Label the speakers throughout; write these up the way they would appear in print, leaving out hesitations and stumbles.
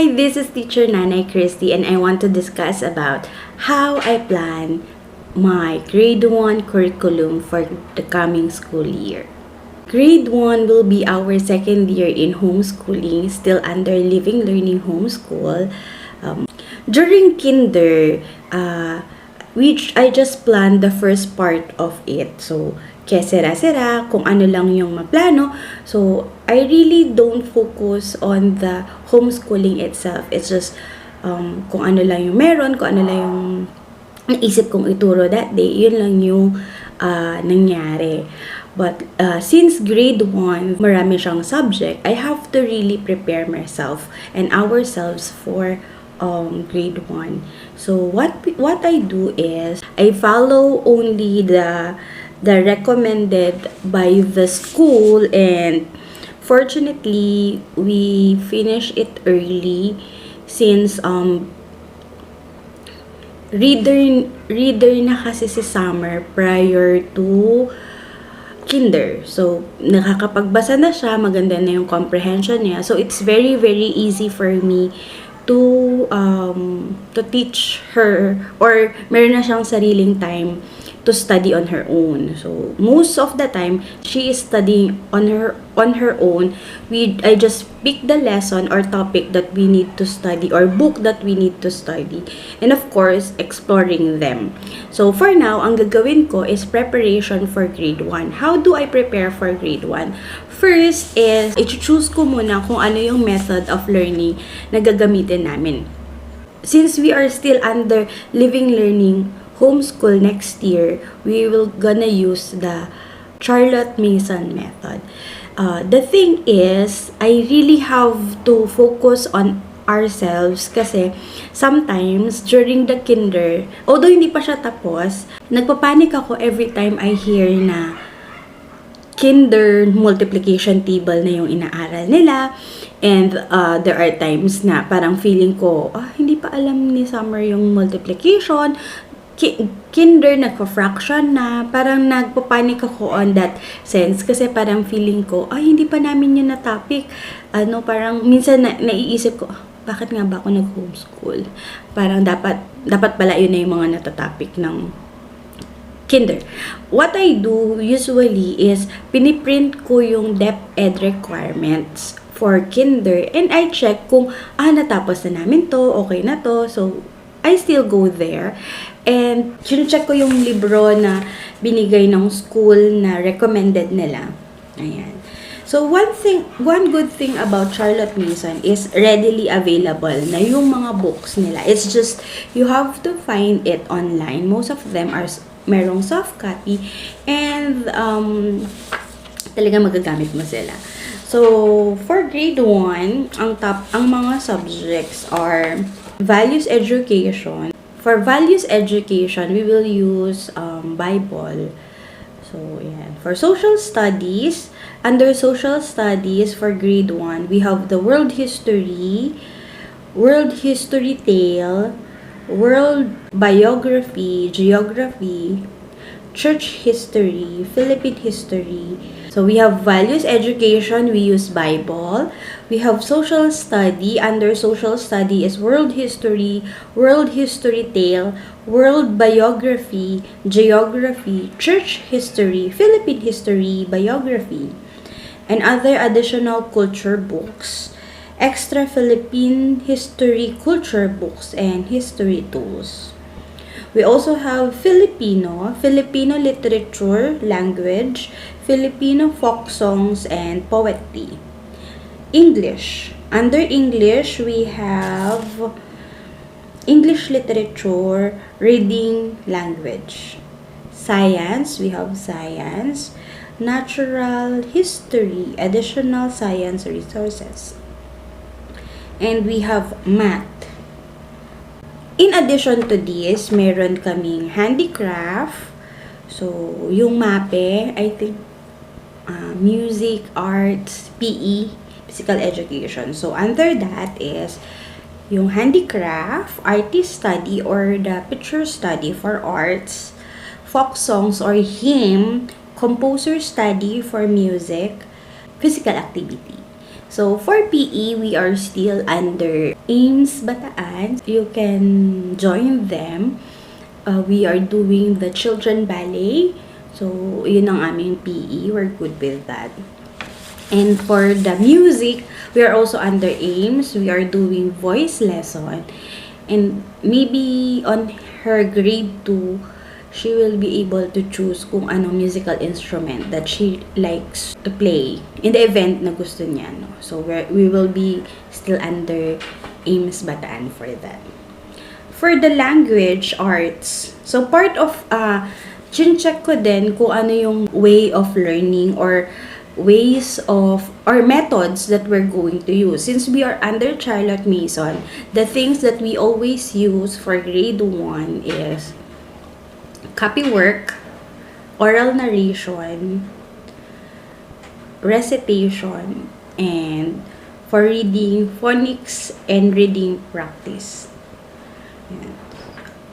Speaker 1: Hi, this is Teacher Nanay Christy and I want to discuss about how I plan my grade 1 curriculum for the coming school year. Grade 1 will be our second year in homeschooling, still under Living Learning Homeschool. During kinder, I just planned the first part of it. So, kaya sera-sera, kung ano lang yung maplano. So, I really don't focus on the homeschooling itself. It's just kung ano lang yung meron, kung ano lang yung naisip kong ituro that day, yun lang yung nangyari. But since grade 1, marami siyang subject, I have to really prepare myself and ourselves for grade 1. So what I do is I follow only the recommended by the school, and fortunately we finish it early since reader na kasi si Summer prior to kinder. So, nakakapagbasa na siya, maganda na yung comprehension niya. So, it's very, very easy for me to teach her, or meron na siyang sariling time to study on her own. So, most of the time, she is studying on her own. I just pick the lesson or topic that we need to study or book that we need to study. And of course, exploring them. So, for now, ang gagawin ko is preparation for grade 1. How do I prepare for grade 1? First is, i-choose ko muna kung ano yung method of learning na gagamitin namin. Since we are still under Living Learning Homeschool next year, we will gonna use the Charlotte Mason method. The thing is, I really have to focus on ourselves kasi sometimes during the kinder, although hindi pa siya tapos, nagpapanik ako every time I hear na kinder multiplication table na yung inaaral nila. And there are times na parang feeling ko, hindi pa alam ni Summer yung multiplication. Kinder, nagpa-fraction na. Parang nagpapanik ako on that sense. Kasi parang feeling ko, hindi pa namin yun na topic. Parang minsan naiisip ko, bakit nga ba ako nag-homeschool? Parang dapat pala yun na yung mga natatopic ng kinder. What I do usually is piniprint ko yung DepEd requirements for kinder, and I check kung natapos na namin to, okay na to. So I still go there and check ko yung libro na binigay ng school na recommended nila. Ayan. So one good thing about Charlotte Mason is readily available na yung mga books nila. It's just you have to find it online. Most of them are merong soft copy, and talagang magagamit mo sila. So for grade 1, ang mga subjects are values education. For values education, we will use Bible. So yeah. For social studies, under social studies for grade 1, we have the world history tale, world biography, geography, church history, Philippine history. So we have values education, we use Bible. We have social study. Under social study is world history tale, world biography, geography, church history, Philippine history, biography, and other additional culture books, extra Philippine history culture books, and history tools. We also have Filipino literature, language, Filipino folk songs, and poetry. English. Under English, we have English literature, reading, language. Science, we have science, natural history, additional science resources. And we have math. In addition to this, meron kaming handicraft. So, yung MAPE, I think, music, arts, PE, physical education. So, under that is yung handicraft, artist study or the picture study for arts, folk songs or hymn, composer study for music, physical activity. So for PE, we are still under Ames Bataan. You can join them. We are doing the children ballet. So yun ang aming PE. We're good with that. And for the music, we are also under Ames. We are doing voice lesson. And maybe on her grade 2, she will be able to choose kung anong musical instrument that she likes to play in the event na gusto niya. No? So we will be still under Ames Bataan for that. For the language arts, so part of, chin-check ko din kung ano yung way of learning or ways of or methods that we're going to use. Since we are under Charlotte Mason, the things that we always use for grade 1 is copy work, oral narration, recitation, and for reading, phonics and reading practice. Yan.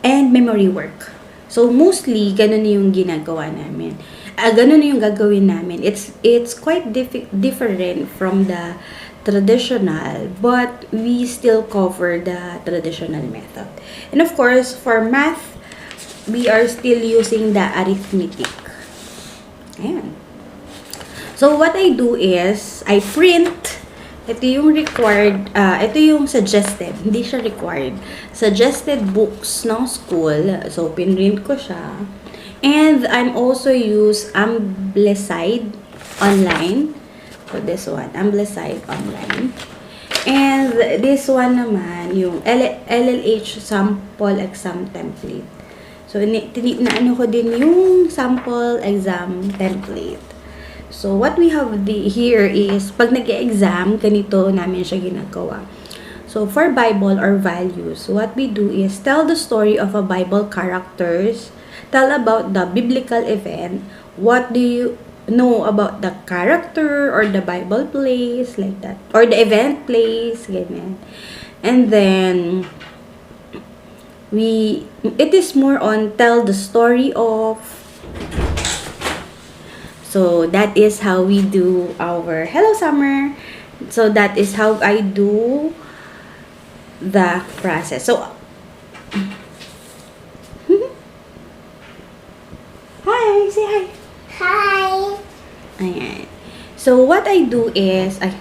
Speaker 1: And memory work. So mostly ganun yung ginagawa namin. Ganun yung gagawin namin. It's quite different from the traditional, but we still cover the traditional method. And of course, for math, we are still using the arithmetic. Ayan. So what I do is, I print. Ito yung required, ito yung suggested, hindi siya required. Suggested books ng school. So, pinrint ko siya. And I'm also use Ambleside online. So, this one, Ambleside online. And this one naman, yung LLH sample exam template. So, ano ko din yung sample exam template. So, what we have here is, pag nag-exam, ganito namin siya ginagawa. So, for Bible or values, what we do is tell the story of a Bible characters, tell about the biblical event, what do you know about the character or the Bible place, like that. Or the event place, ganyan. And then, it is more on tell the story of. So, that is how we do our Hello Summer. So, that is how I do the process. So, hi! Say hi!
Speaker 2: Hi!
Speaker 1: Ayan. So, what I do is, I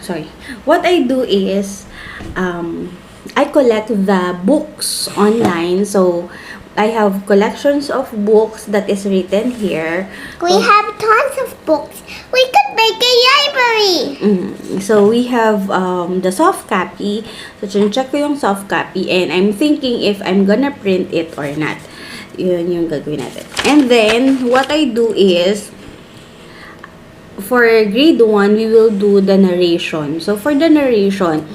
Speaker 1: collect the books online. So, I have collections of books that is written here.
Speaker 2: We have tons of books. We could make a library.
Speaker 1: So, we have the soft copy. So, check ko yung soft copy and I'm thinking if I'm gonna print it or not. Yun yung gagawin natin. And then, what I do is, for grade 1, we will do the narration. So, for the narration,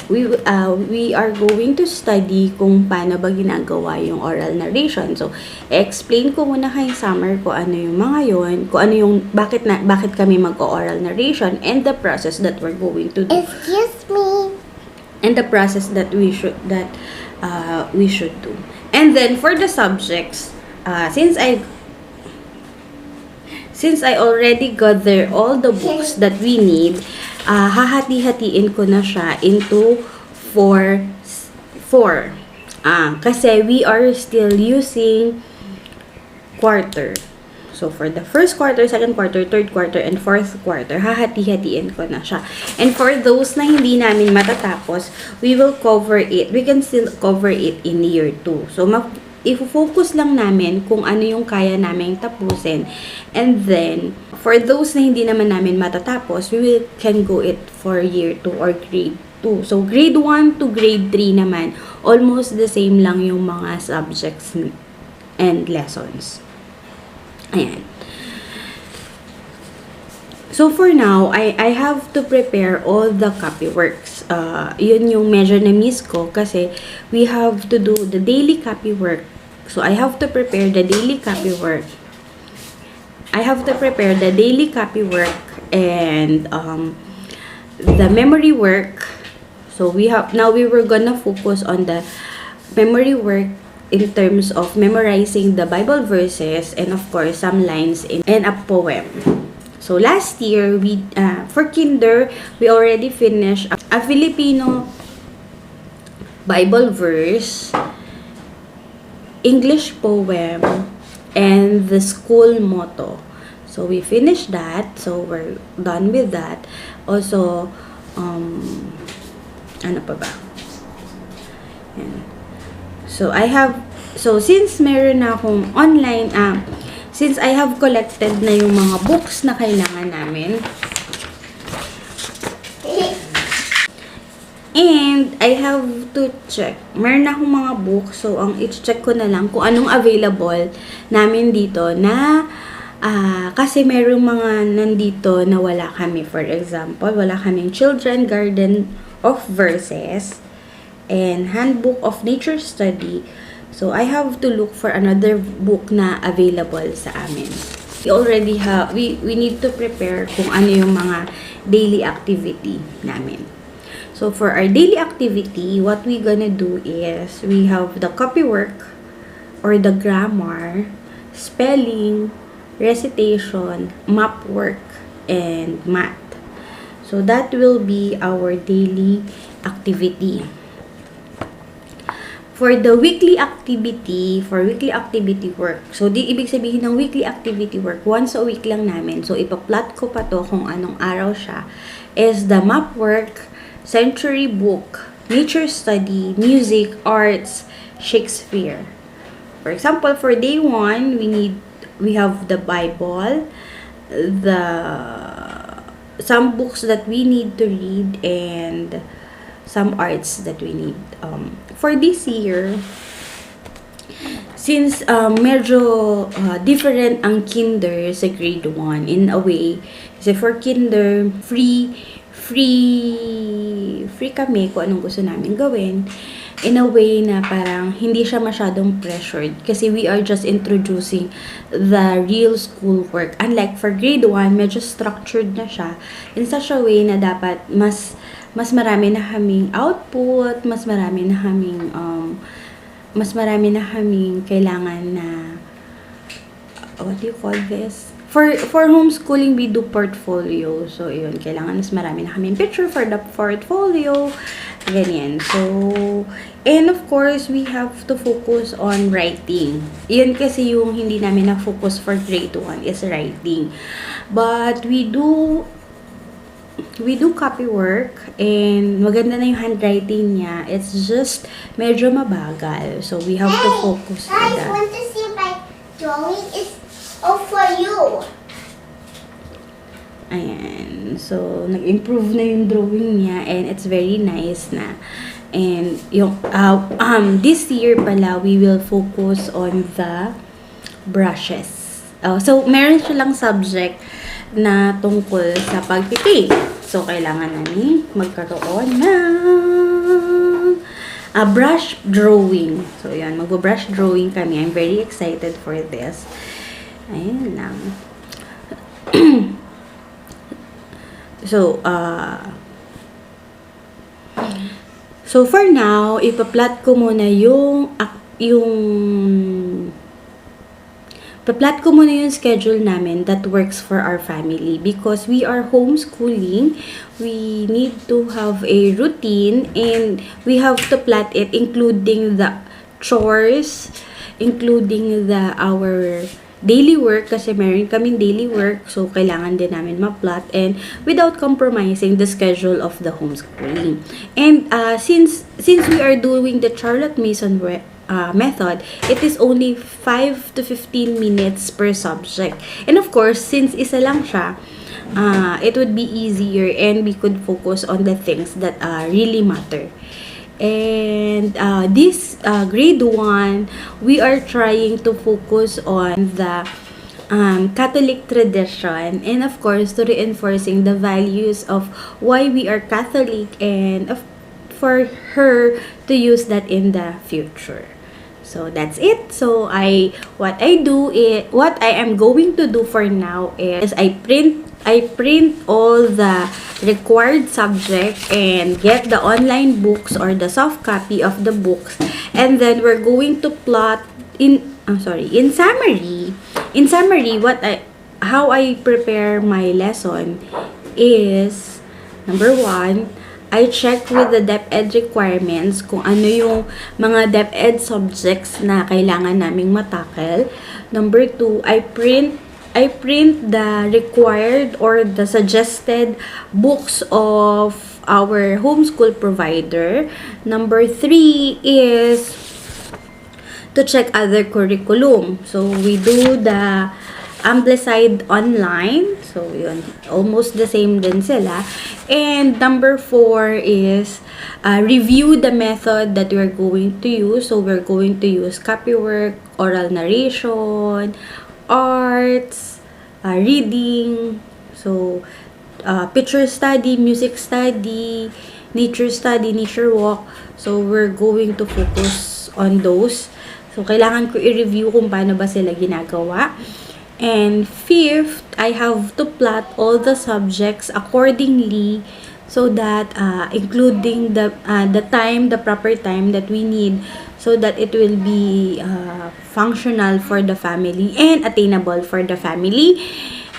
Speaker 1: we are going to study kung paano ba ginagawa yung oral narration. So, explain ko muna kay Summer kung ano yung mga yon, kung ano yung bakit kami mag-oral narration and the process that we're going to do.
Speaker 2: Excuse me.
Speaker 1: And the process that we should do. And then for the subjects, since I already gather all the books that we need, hahati-hatiin ko na siya into four. Kasi we are still using quarter. So, for the first quarter, second quarter, third quarter, and fourth quarter, hahati-hatiin ko na siya. And for those na hindi namin matatapos, we will cover it. We can still cover it in year 2. So, i-focus lang namin kung ano yung kaya namin tapusin. And then, for those na hindi naman namin matatapos, we can go it for year 2 or grade 2. So, grade 1 to grade 3 naman, almost the same lang yung mga subjects and lessons. Ayan. So, for now, I have to prepare all the copyworks. Yun yung measure na miss ko kasi we have to do the daily copywork. So, I have to prepare the daily copywork. And the memory work. So, we were gonna focus on the memory work in terms of memorizing the Bible verses and of course some lines and a poem. So last year, we for kinder, we already finished a Filipino Bible verse, English poem, and the school motto. So we finished that. So we're done with that. Also, ano pa ba? Yan. So since meron na akong online, since I have collected na yung mga books na kailangan namin, and I have to check. Meron na akong mga books, so ang i-check ko na lang kung anong available namin dito na kasi merong mga nandito na wala kami. For example, wala kaming Children Garden of Verses and Handbook of Nature Study. So I have to look for another book na available sa amin. We already have, we need to prepare kung ano yung mga daily activity namin. So for our daily activity, what we gonna do is, we have the copy work or the grammar, spelling, recitation, map work, and math. So that will be our daily activity. For the weekly activity, work, so di ibig sabihin ng weekly activity work, once a week lang namin. So ipa-plot ko pa to kung anong araw siya, is the map work, century book, nature study, music, arts, Shakespeare. For example, for day 1, we have the Bible, some books that we need to read, and some arts that we need. For this year, since medyo different ang kinder sa grade 1 in a way, kasi for kinder, free kami kung anong gusto namin gawin, in a way na parang hindi siya masyadong pressured kasi we are just introducing the real school work. Unlike for grade 1, medyo structured na siya in such a way na dapat mas marami na kaming output, mas marami na kaming kailangan na, what do you call this? For homeschooling, we do portfolio. So, yun, kailangan mas marami na kaming picture for the portfolio. Ganyan. So, and of course, we have to focus on writing. Yun kasi yung hindi namin na-focus for grade 1 is writing. But we do copy work, and maganda na yung handwriting niya. It's just medyo mabagal. So, we have to focus on that.
Speaker 2: I want to see my drawing is all for you.
Speaker 1: Ayan. So, nag-improve na yung drawing niya, and it's very nice na. And yung this year pala, we will focus on the brushes. So, meron silang subject na tungkol sa pagpipaint. So, kailangan namin magkaroon ng brush drawing. So, yan. Mag-brush drawing kami. I'm very excited for this. Ayan lang. So for now, ipa-plot ko muna yung schedule namin that works for our family because we are homeschooling. We need to have a routine and we have to plot it including the chores, including our daily work kasi meron kaming daily work, so kailangan din namin ma-plot and without compromising the schedule of the homeschooling. And since we are doing the Charlotte Mason method, it is only 5 to 15 minutes per subject. And of course, since isa lang siya, it would be easier and we could focus on the things that really matter. And this grade 1, we are trying to focus on the Catholic tradition and of course to reinforcing the values of why we are Catholic and for her to use that in the future. So that's it. So what I am going to do for now is I print all the required subject and get the online books or the soft copy of the books, and then we're going to plot in summary how I prepare my lesson is, number one, I check with the DepEd requirements kung ano yung mga DepEd subjects na kailangan naming matackle. Number two, I print the required or the suggested books of our homeschool provider. Number three is to check other curriculum. So, we do the Amplify online. So, yun. Almost the same din sila. And number four is review the method that we're going to use. So, we're going to use copywork, oral narration, arts, reading, so picture study, music study, nature walk. So, we're going to focus on those. So, kailangan ko i-review kung paano ba sila ginagawa. And fifth, I have to plot all the subjects accordingly so that including the time, the proper time that we need so that it will be functional for the family and attainable for the family.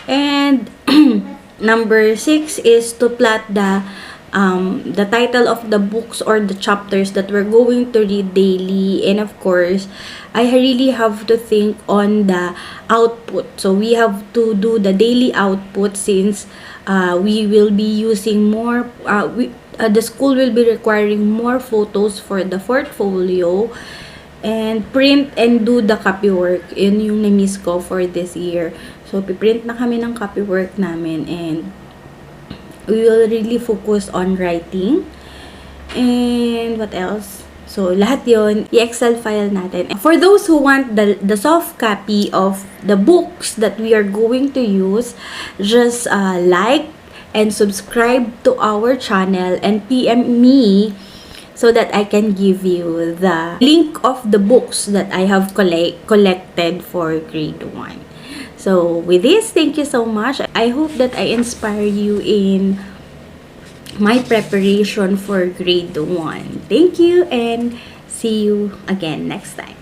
Speaker 1: And number 6 is to plot the title of the books or the chapters that we're going to read daily. And of course, I really have to think on the output. So we have to do the daily output since we will be using more, the school will be requiring more photos for the portfolio, and print and do the copywork. Yun yung na-miss ko for this year. So, piprint na kami ng copywork namin and we will really focus on writing. And what else? So, lahat yon i-Excel file natin. For those who want the soft copy of the books that we are going to use, just like and subscribe to our channel and PM me so that I can give you the link of the books that I have collected for grade 1. So, with this, thank you so much. I hope that I inspire you in my preparation for grade 1. Thank you and see you again next time.